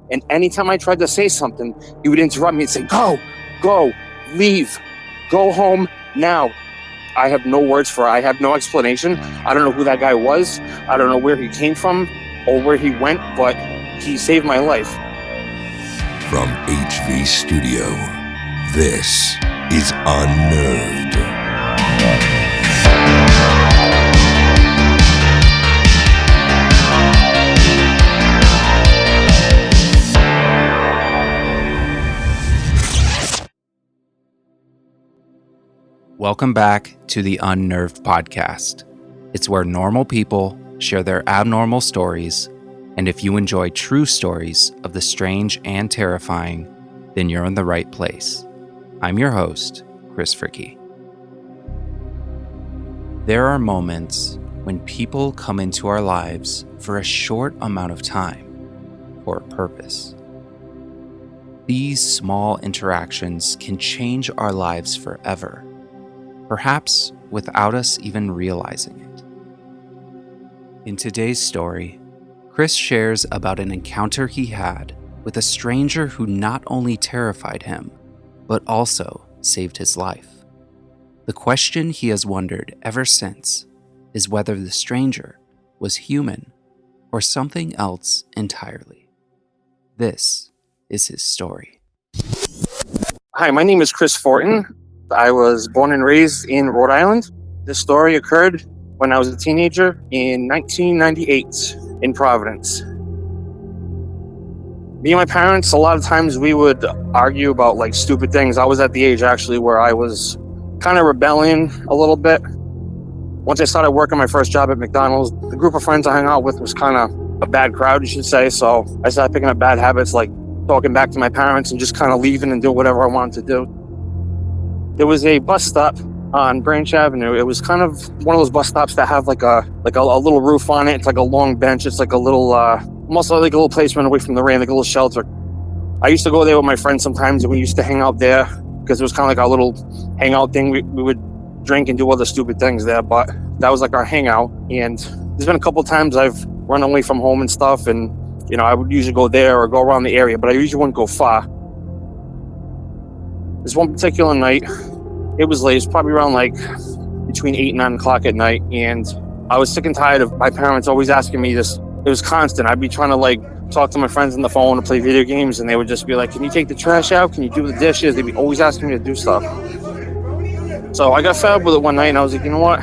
And anytime I tried to say something, he would interrupt me and say, go, leave, go home now. I have no words for it. I have no explanation. I don't know who that guy was. I don't know where he came from or where he went, but he saved my life. From HV Studio, this is Unnerved. Welcome back to the Unnerved Podcast. It's where normal people share their abnormal stories, and if you enjoy true stories of the strange and terrifying, then you're in the right place. I'm your host, Chris Fricky. There are moments when people come into our lives for a short amount of time for a purpose. These small interactions can change our lives forever, perhaps without us even realizing it. In today's story, Chris shares about an encounter he had with a stranger who not only terrified him, but also saved his life. The question he has wondered ever since is whether the stranger was human or something else entirely. This is his story. Hi, my name is Chris Fortin. I was born and raised in Rhode Island. This story occurred when I was a teenager in 1998 in Providence. Me and my parents, a lot of times we would argue about like stupid things. I was at the age actually where I was kind of rebelling a little bit. Once I started working my first job at McDonald's, the group of friends I hung out with was kind of a bad crowd, you should say. So I started picking up bad habits like talking back to my parents and just kind of leaving and doing whatever I wanted to do. There was a bus stop on Branch Avenue. It was kind of one of those bus stops that have like a little roof on it. It's like a long bench. It's like a little, almost like a little place run away from the rain, like a little shelter. I used to go there with my friends sometimes, and we used to hang out there because it was kind of like our little hangout thing. We would drink and do other stupid things there, but that was like our hangout. And there's been a couple of times I've run away from home and stuff, and you know, I would usually go there or go around the area, but I usually wouldn't go far. This one particular night, it was late. It was probably around like between 8 and 9 o'clock at night. And I was sick and tired of my parents always asking me this. It was constant. I'd be trying to like talk to my friends on the phone and play video games. And they would just be like, can you take the trash out? Can you do the dishes? They'd be always asking me to do stuff. So I got fed up with it one night and I was like, you know what?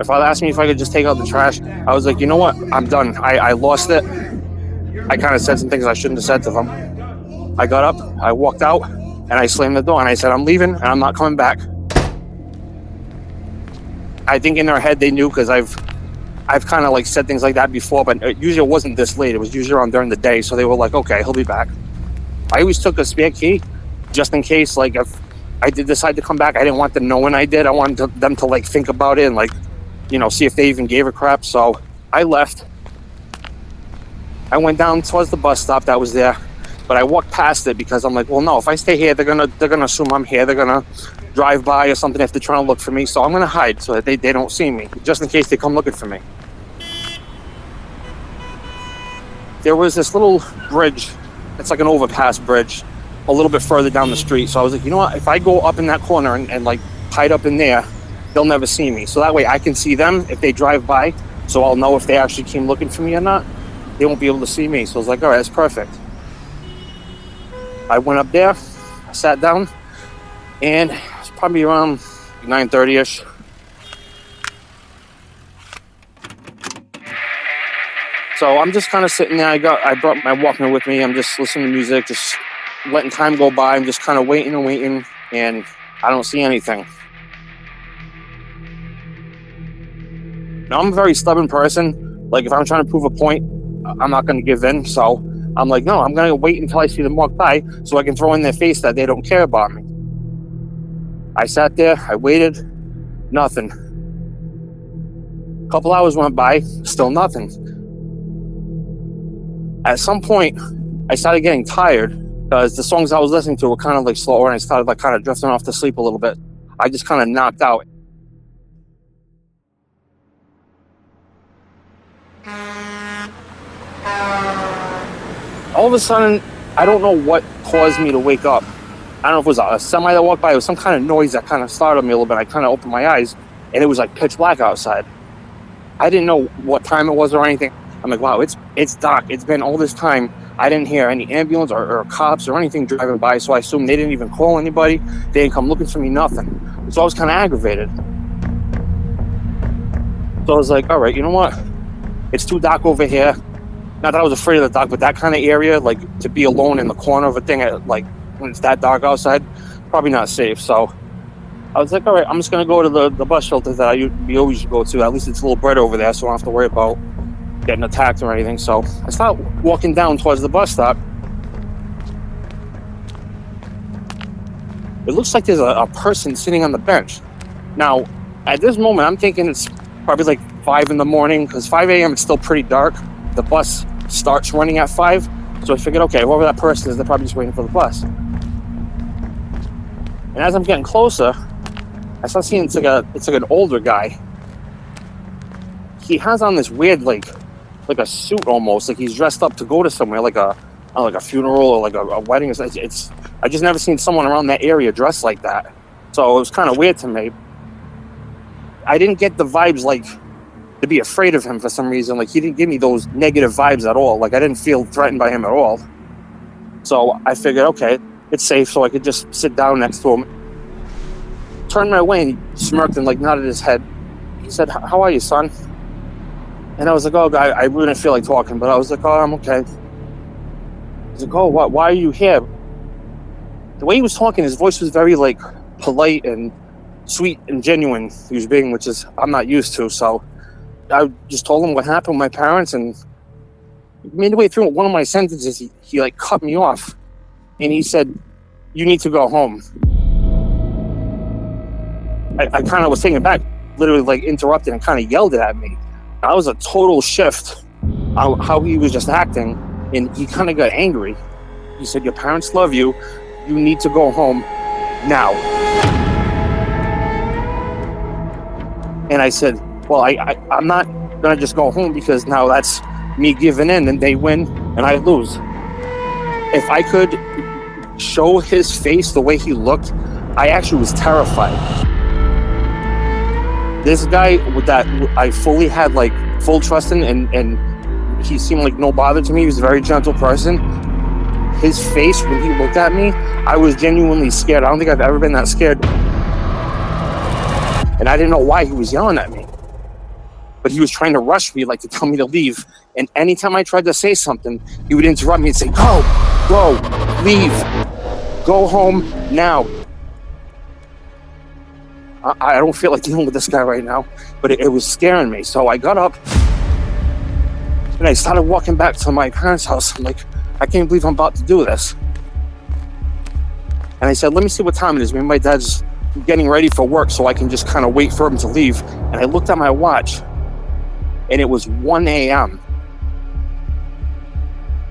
If I asked me if I could just take out the trash, I was like, you know what? I'm done. I lost it. I kind of said some things I shouldn't have said to them. I got up, I walked out, and I slammed the door and I said, I'm leaving and I'm not coming back. I think in their head they knew because I've kind of like said things like that before, but usually it wasn't this late. It was usually around during the day. So they were like, okay, he'll be back. I always took a spare key just in case, like if I did decide to come back, I didn't want them to know when I did. I wanted them to like think about it and like, you know, see if they even gave a crap. So I left. I went down towards the bus stop that was there, but I walked past it because I'm like, well, no, if I stay here, they're gonna assume I'm here. They're gonna drive by or something if they're trying to look for me. So I'm gonna hide so that they don't see me, just in case they come looking for me. There was this little bridge. It's like an overpass bridge, a little bit further down the street. So I was like, you know what? If I go up in that corner and like hide up in there, they'll never see me. So that way I can see them if they drive by. So I'll know if they actually came looking for me or not. They won't be able to see me. So I was like, all right, that's perfect. I went up there, I sat down, and it's probably around 9:30ish. So I'm just kind of sitting there. I brought my Walkman with me. I'm just listening to music, just letting time go by. I'm just kind of waiting, and I don't see anything. Now, I'm a very stubborn person. Like, if I'm trying to prove a point, I'm not going to give in. So I'm like, no, I'm going to wait until I see them walk by so I can throw in their face that they don't care about me. I sat there, I waited, nothing. A couple hours went by, still nothing. At some point, I started getting tired because the songs I was listening to were kind of like slower, and I started like kind of drifting off to sleep a little bit. I just kind of knocked out. All of a sudden, I don't know what caused me to wake up. I don't know if it was a semi that walked by. It was some kind of noise that kind of startled me a little bit. I kind of opened my eyes, and it was like pitch black outside. I didn't know what time it was or anything. I'm like, wow, it's dark. It's been all this time. I didn't hear any ambulance or cops or anything driving by, so I assumed they didn't even call anybody. They didn't come looking for me, nothing. So I was kind of aggravated. So I was like, all right, you know what? It's too dark over here. Not that I was afraid of the dark, but that kind of area, like to be alone in the corner of a thing, like when it's that dark outside, probably not safe. So I was like, all right, I'm just going to go to the bus shelter that we always go to. At least it's a little bright over there, so I don't have to worry about getting attacked or anything. So I start walking down towards the bus stop. It looks like there's a person sitting on the bench. Now, at this moment, I'm thinking it's probably like 5 in the morning, because 5 a.m. it's still pretty dark. The bus starts running at 5. So I figured, okay, whoever that person is, they're probably just waiting for the bus. And as I'm getting closer, I start seeing it's like an older guy. He has on this weird like a suit almost, like he's dressed up to go to somewhere, like a funeral or like a wedding. It's I just never seen someone around that area dressed like that. So it was kind of weird to me. I didn't get the vibes like to be afraid of him for some reason. Like he didn't give me those negative vibes at all. Like I didn't feel threatened by him at all. So I figured, okay, it's safe, so I could just sit down next to him. Turned my way and he smirked and like nodded his head. He said, "How are you, son?" And I was like, "Oh, God, I really didn't feel like talking," but I was like, "Oh, I'm okay." He's like, "Oh, what? Why are you here?" The way he was talking, his voice was very like polite and sweet and genuine. He was being, which is I'm not used to. So I just told him what happened with my parents, and midway through one of my sentences, he like cut me off, and he said, "You need to go home." I kind of was taken back, literally like interrupted and kind of yelled it at me. That was a total shift on how he was just acting, and he kind of got angry. He said, "Your parents love you. You need to go home now." And I said, "Well, I'm not gonna just go home because now that's me giving in and they win and I lose." If I could show his face the way he looked, I actually was terrified. This guy that I fully had like full trust in, and he seemed like no bother to me. He was a very gentle person. His face when he looked at me, I was genuinely scared. I don't think I've ever been that scared. And I didn't know why he was yelling at me. But he was trying to rush me, like to tell me to leave. And anytime I tried to say something, he would interrupt me and say, go, leave, go home now. I don't feel like dealing with this guy right now, but it was scaring me. So I got up and I started walking back to my parents' house. I'm like, I can't believe I'm about to do this. And I said, let me see what time it is. Maybe my dad's getting ready for work so I can just kind of wait for him to leave. And I looked at my watch and it was 1 a.m.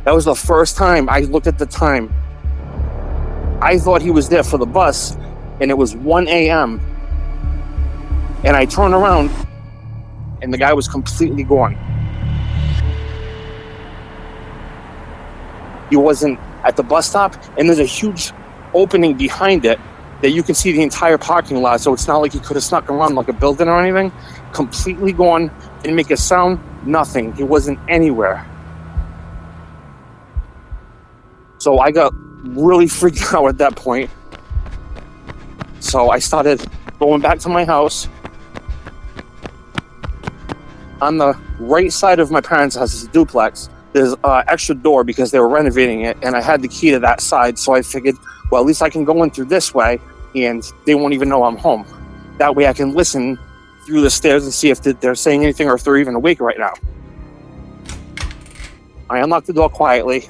That was the first time I looked at the time. I thought he was there for the bus and it was 1 a.m. And I turned around and the guy was completely gone. He wasn't at the bus stop, and there's a huge opening behind it that you can see the entire parking lot, so it's not like he could have snuck around like a building or anything. Completely gone, didn't make a sound, nothing. He wasn't anywhere. So I got really freaked out at that point. So I started going back to my house. On the right side of my parents' house is a duplex. There's an extra door because they were renovating it, and I had the key to that side, so I figured, well, at least I can go in through this way, and they won't even know I'm home. That way I can listen through the stairs and see if they're saying anything or if they're even awake right now. I unlocked the door quietly.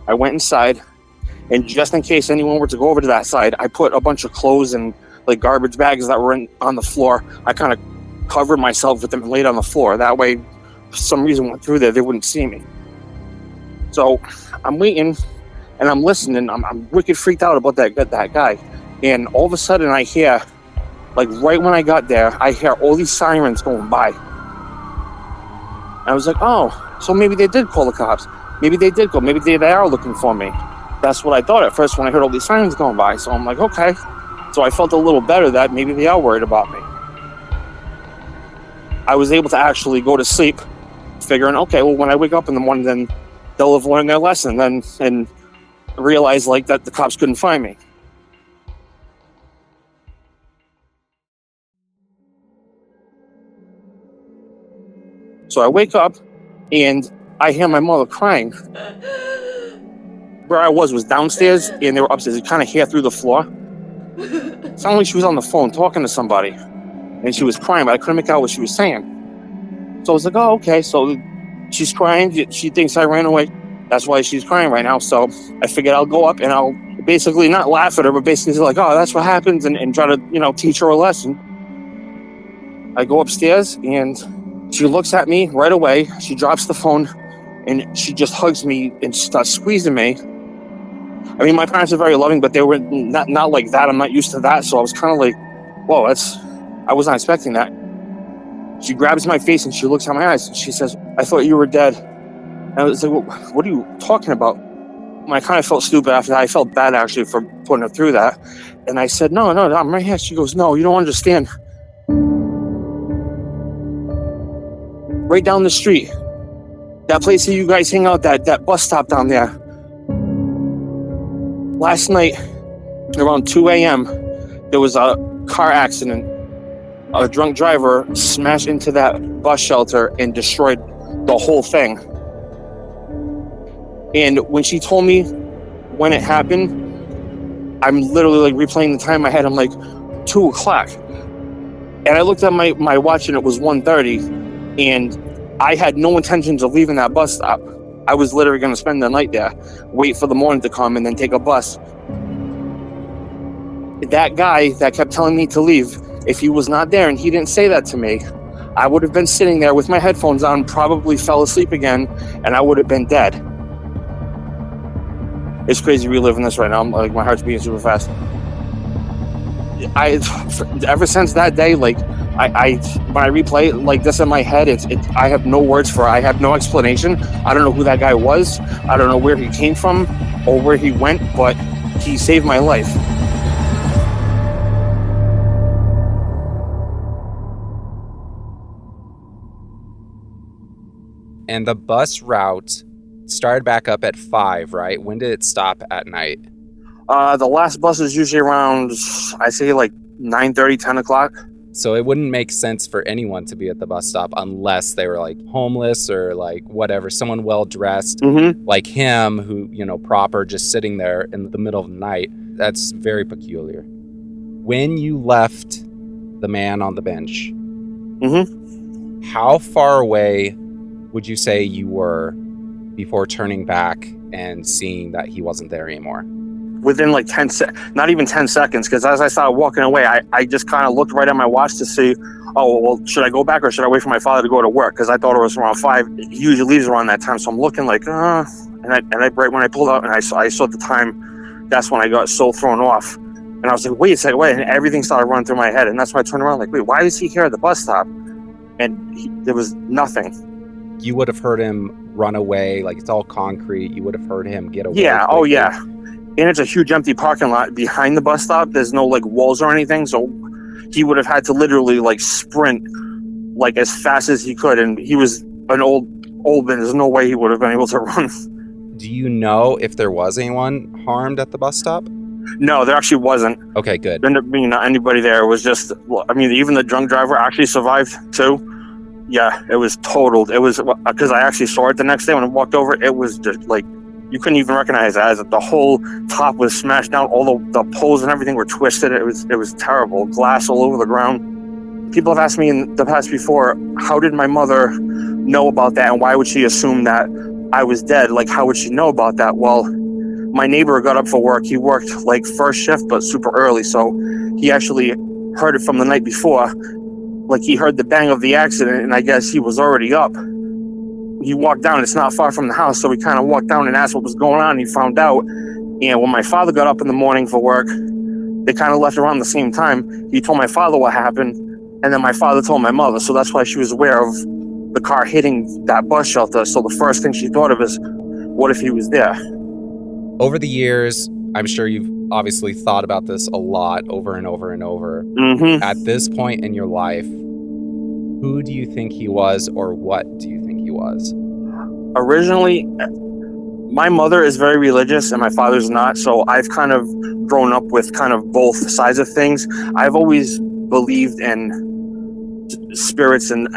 I went inside, and just in case anyone were to go over to that side, I put a bunch of clothes and like garbage bags that were on the floor. I kind of covered myself with them and laid on the floor. That way, for some reason went through there, they wouldn't see me. So I'm waiting and I'm listening. I'm wicked freaked out about that guy. And all of a sudden I hear, like right when I got there, I hear all these sirens going by. And I was like, oh, so maybe they did call the cops. maybe they did go. Maybe they are looking for me. That's what I thought at first when I heard all these sirens going by. So I'm like, okay. So I felt a little better that maybe they are worried about me. I was able to actually go to sleep figuring, okay, well, when I wake up in the morning, then they'll have learned their lesson then and realize like that the cops couldn't find me. So I wake up and I hear my mother crying. Where I was downstairs and they were upstairs. You kind of hear through the floor. It sounded like she was on the phone talking to somebody and she was crying, but I couldn't make out what she was saying. So I was like, oh, okay. So she's crying. She thinks I ran away. That's why she's crying right now. So I figured I'll go up and I'll basically not laugh at her, but basically like, oh, that's what happens and try to, teach her a lesson. I go upstairs and she looks at me right away. She drops the phone and she just hugs me and starts squeezing me. I mean, my parents are very loving, but they were not like that. I'm not used to that. So I was kind of like, whoa, I was not expecting that. She grabs my face and she looks at my eyes and she says, I thought you were dead. And I was like, well, what are you talking about? And I kind of felt stupid after that. I felt bad actually for putting her through that. And I said, no, I'm right here. She goes, no, you don't understand. Right down the street, that place that you guys hang out, that bus stop down there. Last night, around 2 a.m., there was a car accident. A drunk driver smashed into that bus shelter and destroyed the whole thing. And when she told me when it happened, I'm literally like replaying the time in my head. I'm like, 2 o'clock. And I looked at my watch and it was 1:30. And I had no intentions of leaving that bus stop. I was literally going to spend the night there, wait for the morning to come, and then take a bus. That guy that kept telling me to leave, if he was not there and he didn't say that to me, I would have been sitting there with my headphones on, probably fell asleep again, and I would have been dead. It's crazy reliving this right now. I'm like, my heart's beating super fast. Ever since that day, like, I when I replay it like this in my head, I have no words for it. I have no explanation. I don't know who that guy was. I don't know where he came from or where he went, but he saved my life. And the bus route started back up at 5, right? When did it stop at night? The last bus is usually around, I say like 9:30, 10 o'clock. So it wouldn't make sense for anyone to be at the bus stop unless they were like homeless or like whatever, someone well-dressed like him who, proper, just sitting there in the middle of the night. That's very peculiar. When you left the man on the bench, how far away would you say you were before turning back and seeing that he wasn't there anymore? Within like not even 10 seconds, because as I started walking away, I just kind of looked right at my watch to see, oh, well, should I go back or should I wait for my father to go to work? Because I thought it was around 5. He usually leaves around that time. So I'm looking like, and I right when I pulled out and I saw the time, that's when I got so thrown off. And I was like, wait a second, and everything started running through my head. And that's when I turned around like, wait, why is he here at the bus stop? And there was nothing. You would have heard him run away, like it's all concrete. You would have heard him get away. Yeah, quickly. oh yeah. And it's a huge empty parking lot behind the bus stop. There's no like walls or anything. So he would have had to literally like sprint like as fast as he could. And he was an old man. There's no way he would have been able to run. Do you know if there was anyone harmed at the bus stop? No, there actually wasn't. Okay, good. There ended up being not anybody there. It was just, even the drunk driver actually survived too. Yeah, it was totaled. It was because I actually saw it the next day when I walked over. It was just like, you couldn't even recognize it as the whole top was smashed down. All the poles and everything were twisted. It was terrible. Glass all over the ground. People have asked me in the past before, how did my mother know about that? And why would she assume that I was dead? Like, how would she know about that? Well, my neighbor got up for work. He worked like first shift, but super early. So he actually heard it from the night before. Like he heard the bang of the accident and I guess he was already up. He walked down, it's not far from the house, so we kind of walked down and asked what was going on. He found out, and when my father got up in the morning for work, they kind of left around the same time. He told my father what happened, and then my father told my mother, so that's why she was aware of the car hitting that bus shelter. So the first thing she thought of is, what if he was there? Over the years, I'm sure you've obviously thought about this a lot over and over and over. Mm-hmm. At this point in your life, who do you think he was, or what do you think he was? Originally, my mother is very religious and my father's not, so I've kind of grown up with kind of both sides of things. I've always believed in spirits and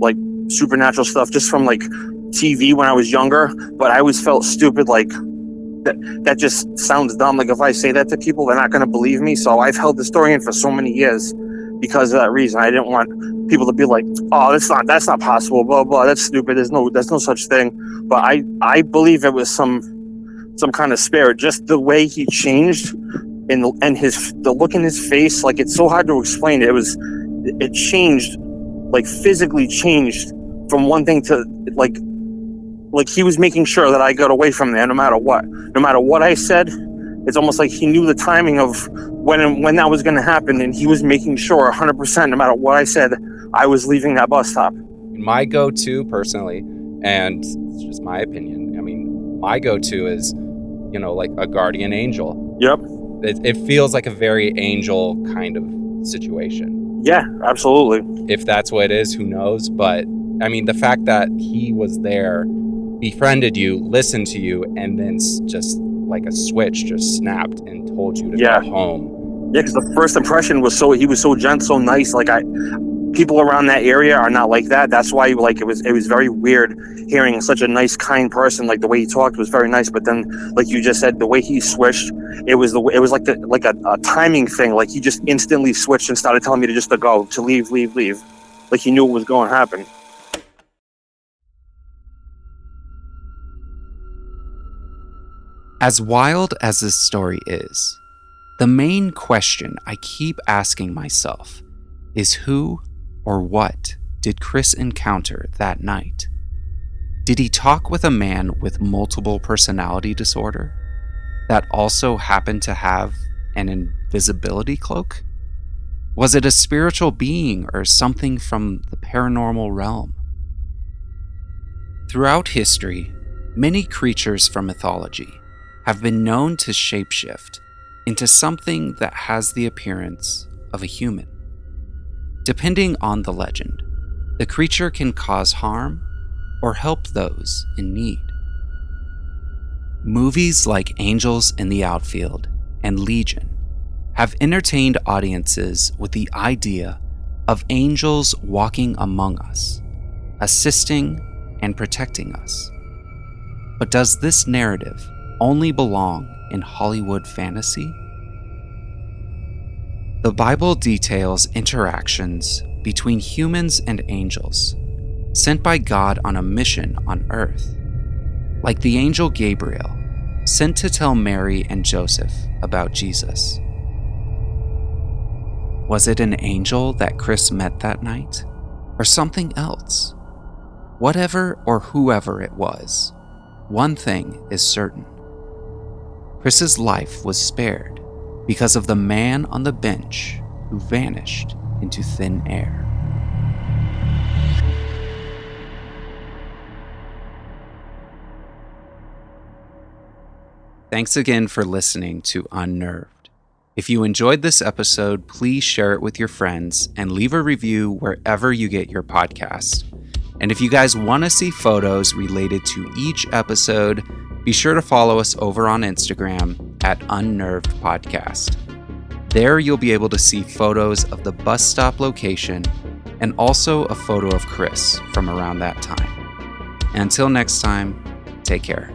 like supernatural stuff just from like TV when I was younger, but I always felt stupid, like that just sounds dumb. Like if I say that to people, they're not going to believe me. So I've held the story in for so many years because of that reason. I didn't want people to be like, oh, that's not possible, blah blah, that's stupid, there's no such thing. But I believe it was some kind of spirit. Just the way he changed and the look in his face, like it's so hard to explain. It changed, like physically changed from one thing to like he was making sure that I got away from there no matter what I said. It's almost like he knew the timing of when that was going to happen, and he was making sure 100%, no matter what I said, I was leaving that bus stop. My go-to personally, and it's just my opinion, I mean, my go-to is, like a guardian angel. Yep. It feels like a very angel kind of situation. Yeah, absolutely. If that's what it is, who knows? But I mean, the fact that he was there, befriended you, listened to you, and then just like a switch just snapped and told you to go home. Yeah, because the first impression was he was so gentle, so nice. Like people around that area are not like that. That's why like it was very weird hearing such a nice, kind person. Like the way he talked was very nice, but then like you just said, the way he switched, it was like a timing thing. Like he just instantly switched and started telling me to go, to leave. Like he knew what was going to happen. As wild as this story is, the main question I keep asking myself is who or what did Chris encounter that night? Did he talk with a man with multiple personality disorder that also happened to have an invisibility cloak? Was it a spiritual being or something from the paranormal realm? Throughout history, many creatures from mythology have been known to shapeshift into something that has the appearance of a human. Depending on the legend, the creature can cause harm or help those in need. Movies like Angels in the Outfield and Legion have entertained audiences with the idea of angels walking among us, assisting and protecting us. But does this narrative only belong in Hollywood fantasy? The Bible details interactions between humans and angels sent by God on a mission on earth, like the angel Gabriel sent to tell Mary and Joseph about Jesus. Was it an angel that Chris met that night, or something else? Whatever or whoever it was, one thing is certain. Chris's life was spared because of the man on the bench who vanished into thin air. Thanks again for listening to Unnerved. If you enjoyed this episode, please share it with your friends and leave a review wherever you get your podcast. And if you guys want to see photos related to each episode, be sure to follow us over on Instagram at unnervedpodcast. There you'll be able to see photos of the bus stop location and also a photo of Chris from around that time. And until next time, take care.